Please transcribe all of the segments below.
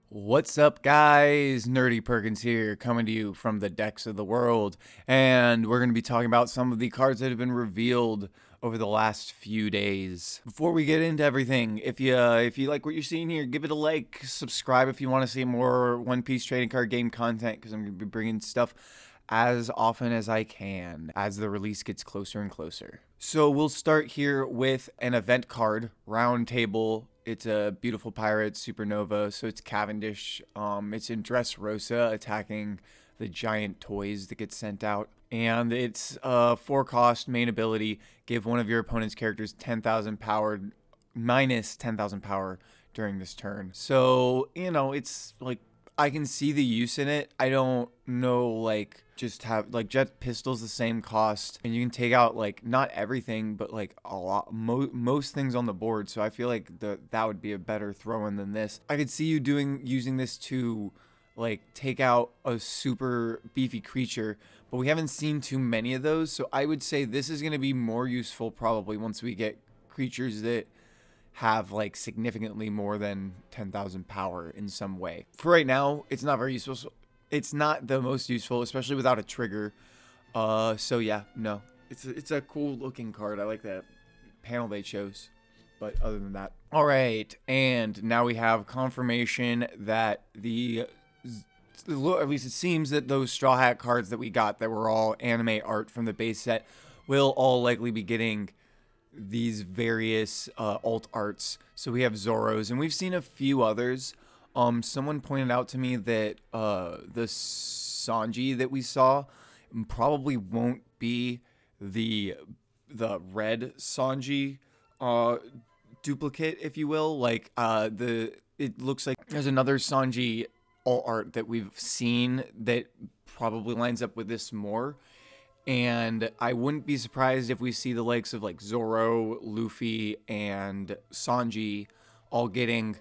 What's up, guys? Nerdy Perkins here, coming to you from the decks of the world, and we're going to be talking about some of the cards that have been revealed over the last few days. Before we get into everything, if you like what you're seeing here, give it a like, subscribe if you want to see more One Piece trading card game content, because I'm going to be bringing stuff as often as I can as the release gets closer and closer. So we'll start here with an event card, Round Table. It's a beautiful pirate, Supernova, so it's Cavendish. It's in Dressrosa attacking the giant toys that get sent out. And it's 4 cost, main ability, give one of your opponent's characters 10,000 power, minus 10,000 power during this turn. So, you know, it's like, I can see the use in it. I don't know, like, just have, like, Jet Pistol's the same cost, and you can take out, like, not everything, but, like, a lot, most things on the board, so I feel like that would be a better throw-in than this. I could see you using this to, like, take out a super beefy creature, but we haven't seen too many of those, so I would say this is going to be more useful probably once we get creatures that have like significantly more than 10,000 power in some way. For right now, it's not very useful. It's not the most useful, especially without a trigger. So yeah, no. It's a cool looking card. I like that panel they chose. But other than that. All right, and now we have confirmation that at least it seems that those Straw Hat cards that we got that were all anime art from the base set will all likely be getting these various alt arts. So we have Zoro's, and we've seen a few others. Someone pointed out to me that the Sanji that we saw probably won't be the red Sanji duplicate, if you will. Like it looks like there's another Sanji alt art that we've seen that probably lines up with this more. And I wouldn't be surprised if we see the likes of like Zoro, Luffy, and Sanji all getting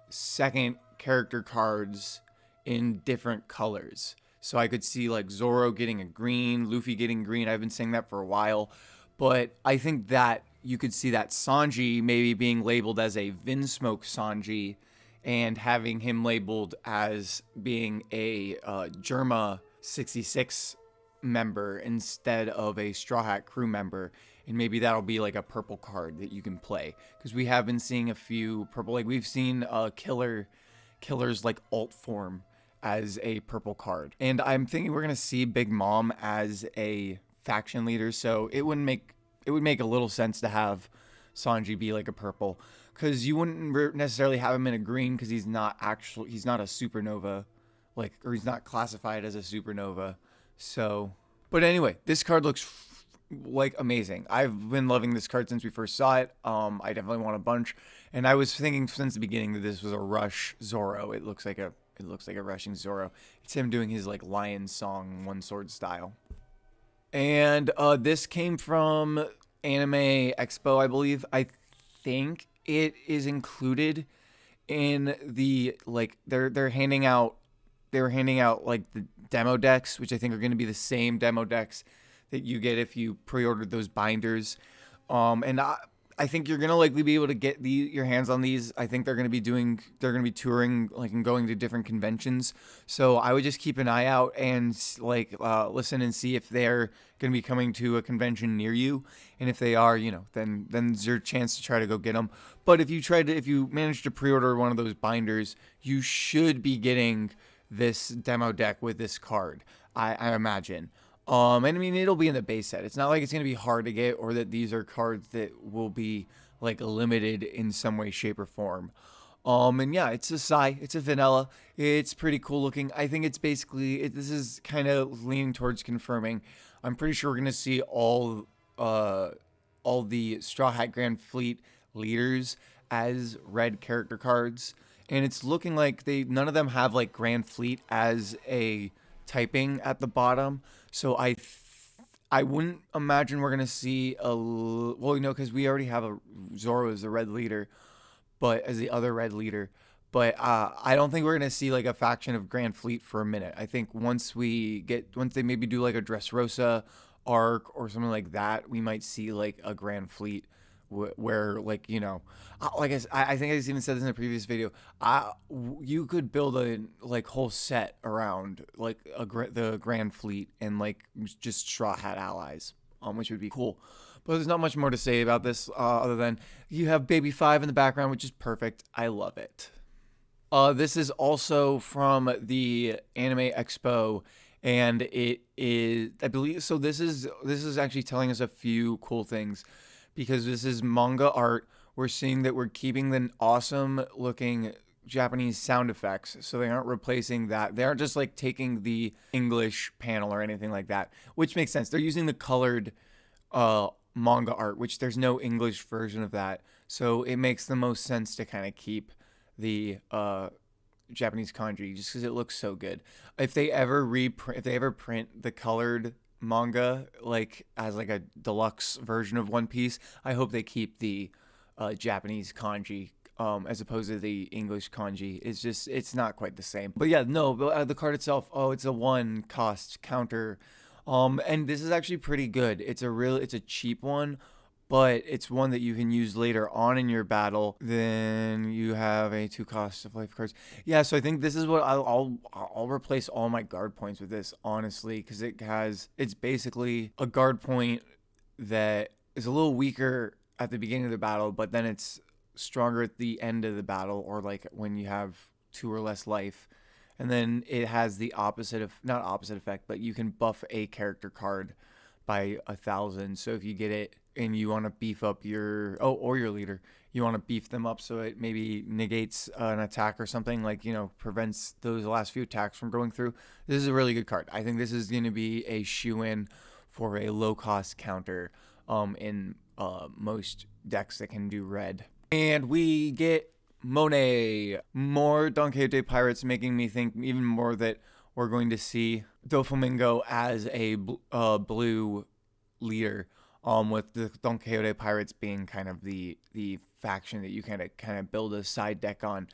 second character cards in different colors. So I could see like Zoro getting a green, Luffy getting green. I've been saying that for a while. But I think that you could see that Sanji maybe being labeled as a Vinsmoke Sanji and having him labeled as being a Germa 66 member instead of a Straw Hat crew member, and maybe that'll be like a purple card that you can play, because we have been seeing a few purple, like we've seen killer's like alt form as a purple card, and I'm thinking we're gonna see Big Mom as a faction leader, so it would make a little sense to have Sanji be like a purple, because you wouldn't necessarily have him in a green because he's not a supernova, like, or he's not classified as a supernova. So, but anyway, this card looks like amazing. I've been loving this card since we first saw it. I definitely want a bunch, and I was thinking since the beginning that this was a rush Zoro. It looks like a rushing Zoro. It's him doing his like lion song, one sword style. And this came from Anime Expo, I believe. I think it is included in the like they're handing out. They were handing out like the demo decks, which I think are going to be the same demo decks that you get if you pre-ordered those binders. And I think you're going to likely be able to get your hands on these. I think they're going to be touring like and going to different conventions. So I would just keep an eye out and like listen and see if they're going to be coming to a convention near you. And if they are, you know, then it's your chance to try to go get them. But if you manage to pre-order one of those binders, you should be getting this demo deck with this card, I imagine. And I mean, it'll be in the base set. It's not like it's going to be hard to get, or that these are cards that will be like limited in some way, shape, or form. And yeah, it's a Psy, it's a vanilla, it's pretty cool looking. I think it's basically, this is kind of leaning towards confirming. I'm pretty sure we're going to see all the Straw Hat Grand Fleet leaders as red character cards. And it's looking like none of them have like Grand Fleet as a typing at the bottom. So I wouldn't imagine we're gonna see because we already have a Zoro as the red leader, but as the other red leader. But I don't think we're gonna see like a faction of Grand Fleet for a minute. I think once they maybe do like a Dressrosa arc or something like that, we might see like a Grand Fleet where like, you know, like I think I even said this in a previous video. You could build a like whole set around like the Grand Fleet and like just Straw Hat allies, which would be cool. But there's not much more to say about this other than you have Baby 5 in the background, which is perfect. I love it. This is also from the Anime Expo, and it is, I believe, so this is actually telling us a few cool things, because this is manga art. We're seeing that we're keeping the awesome looking Japanese sound effects, so they aren't replacing that. They aren't just like taking the English panel or anything like that, which makes sense. They're using the colored manga art, which there's no English version of that, so it makes the most sense to kind of keep the Japanese kanji just because it looks so good. If they ever print the colored manga like as like a deluxe version of One Piece, I hope they keep the Japanese kanji as opposed to the English kanji. It's not quite the same. But yeah, no, the card itself, it's a 1 cost counter. And this is actually pretty good. It's a cheap one, but it's one that you can use later on in your battle. Then you have a 2 cost of life cards. Yeah, so I think this is what I'll replace all my guard points with this, honestly, because it's basically a guard point that is a little weaker at the beginning of the battle, but then it's stronger at the end of the battle, or like when you have 2 or less life. And then it has the not opposite effect, but you can buff a character card by 1,000. So if you get it and you want to beef up or your leader, you want to beef them up so it maybe negates an attack or something, like, you know, prevents those last few attacks from going through. This is a really good card. I think this is going to be a shoe-in for a low-cost counter in most decks that can do red. And we get Monet. More Don Quixote pirates, making me think even more that we're going to see Doflamingo as a blue leader, with the Don Quixote pirates being kind of the faction that you kind of build a side deck on.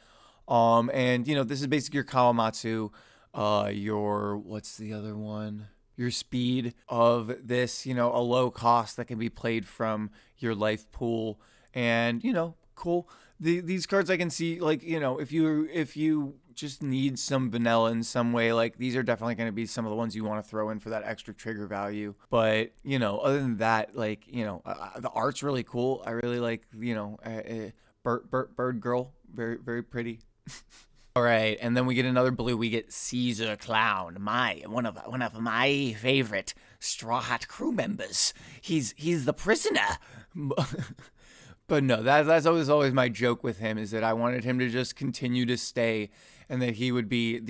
And you know, this is basically your Kawamatsu, what's the other one? Your speed of this, you know, a low cost that can be played from your life pool. And, you know, cool. These cards I can see, like, you know, if you just need some vanilla in some way, like, these are definitely going to be some of the ones you want to throw in for that extra trigger value. But, you know, other than that, like, you know, the art's really cool. I really like, you know, bird girl, very, very pretty. All right, and then we get another blue. We get Caesar Clown, one of my favorite Straw Hat crew members. He's the prisoner. But no, that's always my joke with him, is that I wanted him to just continue to stay, and that he would be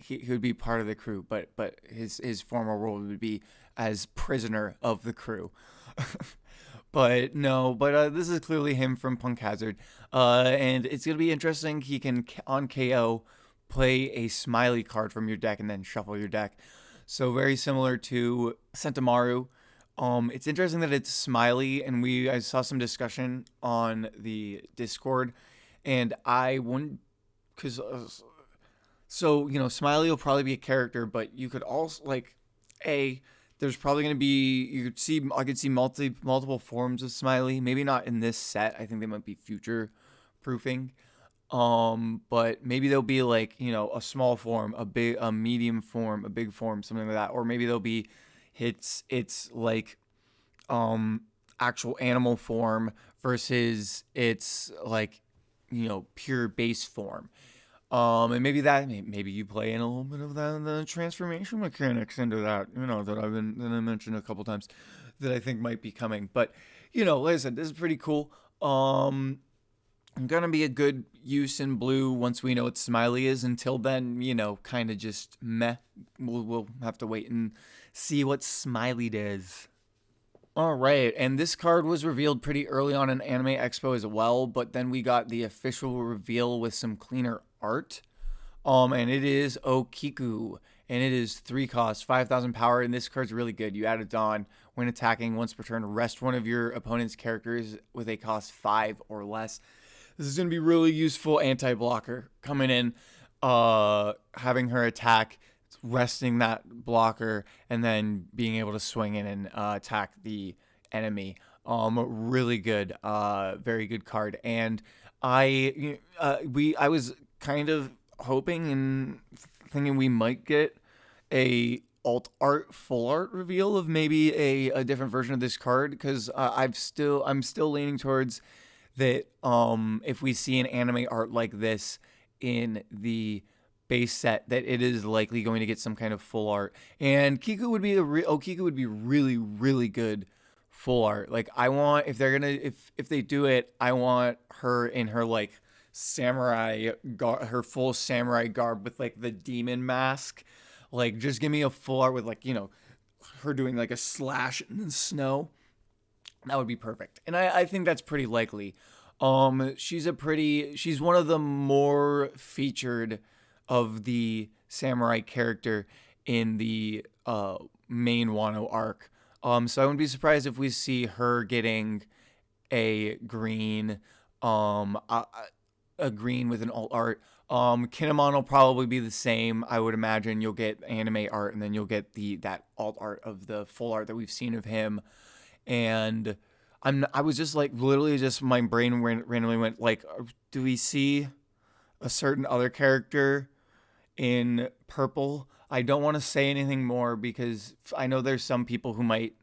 he would be part of the crew, but his former role would be as prisoner of the crew. But no, this is clearly him from Punk Hazard, and it's gonna be interesting. He can on KO play a smiley card from your deck and then shuffle your deck, so very similar to Sentamaru. It's interesting that it's smiley, and I saw some discussion on the Discord, and I wouldn't, because so, you know, smiley will probably be a character, but you could also there's probably going to be, I could see multiple forms of smiley, maybe not in this set. I think they might be future proofing. But maybe there'll be, like, you know, a small form, a medium form, a big form, something like that. Or maybe there'll be it's like actual animal form versus its, like, you know, pure base form. And maybe you play in a little bit of the transformation mechanics into that, you know, that I mentioned a couple times, that I think might be coming. But, you know, like I said, this is pretty cool. Gonna be a good use in blue once we know what Smiley is. Until then, you know, kind of just meh. We'll have to wait and see what Smiley does. All right, and this card was revealed pretty early on in Anime Expo as well, but then we got the official reveal with some cleaner art. And it is Okiku, and it is 3 cost, 5,000 power, and this card's really good. You add it on when attacking once per turn. Rest one of your opponent's characters with a cost 5 or less. This is going to be really useful anti-blocker. Coming in, having her attack, resting that blocker, and then being able to swing in and attack the enemy. Really good, very good card. And I was kind of hoping and thinking we might get a alt art full art reveal of maybe a different version of this card, because I'm still leaning towards that. If we see an anime art like this in the base set, that it is likely going to get some kind of full art. And Kiku would be Kiku would be really, really good full art. Like, I want, if they're gonna, if they do it, I want her in her like samurai her full samurai garb with like the demon mask. Like, just give me a full art with, like, her doing like a slash in the snow. That would be perfect. And I think that's pretty likely. She's one of the more featured of the samurai character in the main Wano arc. So I wouldn't be surprised if we see her getting a green, a green with an alt art. Kinemon will probably be the same. I would imagine you'll get anime art, and then you'll get that alt art of the full art that we've seen of him. And I was just like, literally just my brain randomly went like, do we see a certain other character in purple? I don't want to say anything more because I know there's some people who might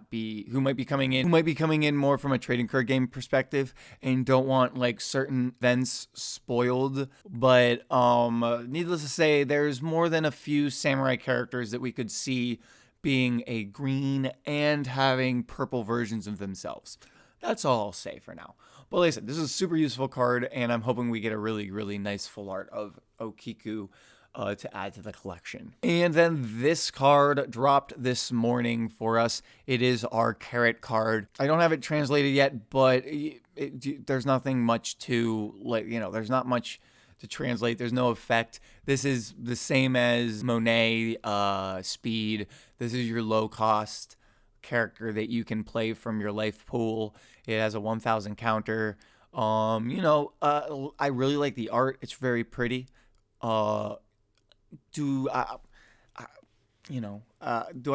be coming in more from a trading card game perspective and don't want like certain events spoiled. But needless to say, there's more than a few samurai characters that we could see being a green and having purple versions of themselves. That's all I'll say for now. But like I said, this is a super useful card, and I'm hoping we get a really, really nice full art of Okiku to add to the collection. And then this card dropped this morning for us. It is our Carrot card. I don't have it translated yet, but there's nothing much to, like, there's not much to translate. There's no effect. This is the same as Monet speed. This is your low cost character that you can play from your life pool. It has a 1000 counter. I really like the art. It's very pretty. Do I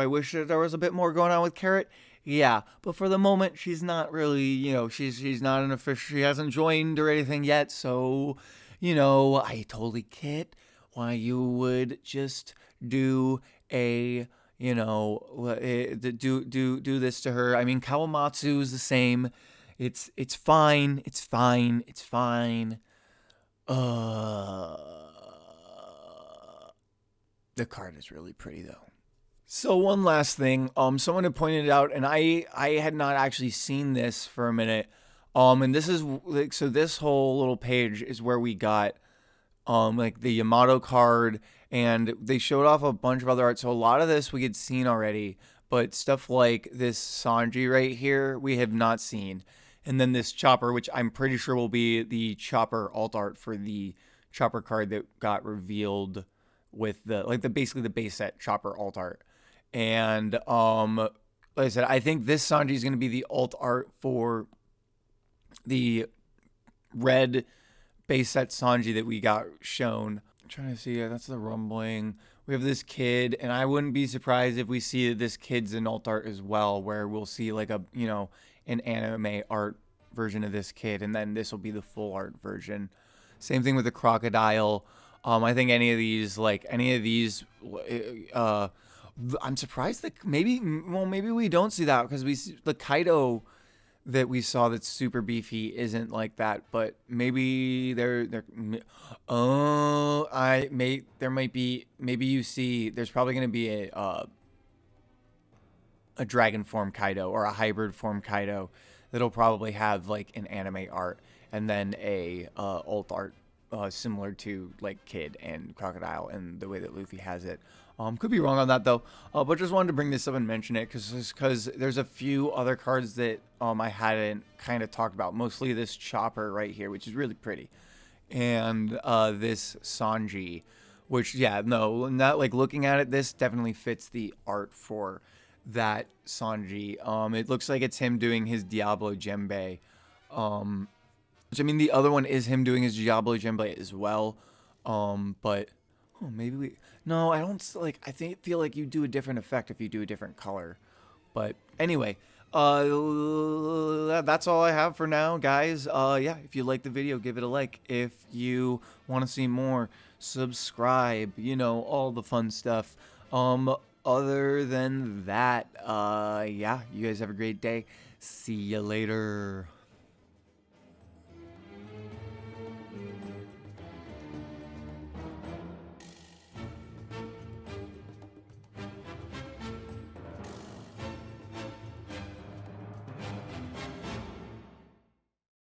wish that there was a bit more going on with Carrot? Yeah, but for the moment, she's not really, she's not an official, she hasn't joined or anything yet, so, I totally get why you would just do a, do this to her. I mean, Kawamatsu is the same. It's fine. It's fine. It's fine. The card is really pretty though. So one last thing, someone had pointed out, and I had not actually seen this for a minute. And this is like, so this whole little page is where we got like the Yamato card, and they showed off a bunch of other art. So a lot of this we had seen already, but stuff like this Sanji right here we have not seen. And then this Chopper, which I'm pretty sure will be the Chopper alt art for the Chopper card that got revealed with basically the base set Chopper alt art. And like I said, I think this Sanji is going to be the alt art for the red base set Sanji that we got shown. I'm trying to see, that's the rumbling. We have this kid, and I wouldn't be surprised if we see this kid's an alt art as well, where we'll see like a, an anime art version of this kid, and then this will be the full art version. Same thing with the crocodile. I think any of these, I'm surprised that maybe we don't see that, because we see the Kaido that we saw that's super beefy isn't like that, but maybe there might be, maybe you see there's probably going to be a dragon form Kaido or a hybrid form Kaido that'll probably have like an anime art and then a alt art similar to like Kid and Crocodile and the way that Luffy has it. Could be wrong on that though, but just wanted to bring this up and mention it because there's a few other cards that I hadn't kind of talked about. Mostly this Chopper right here, which is really pretty, and this Sanji, which not like looking at it, this definitely fits the art for that Sanji. It looks like it's him doing his Diablo Djembe, which I mean the other one is him doing his Diablo Djembe as well, but. Oh, maybe we... No, I don't... Like, I feel like you do a different effect if you do a different color. But anyway, That's all I have for now, guys. Yeah, if you like the video, give it a like. If you want to see more, subscribe, all the fun stuff. Other than that, yeah, you guys have a great day. See you later.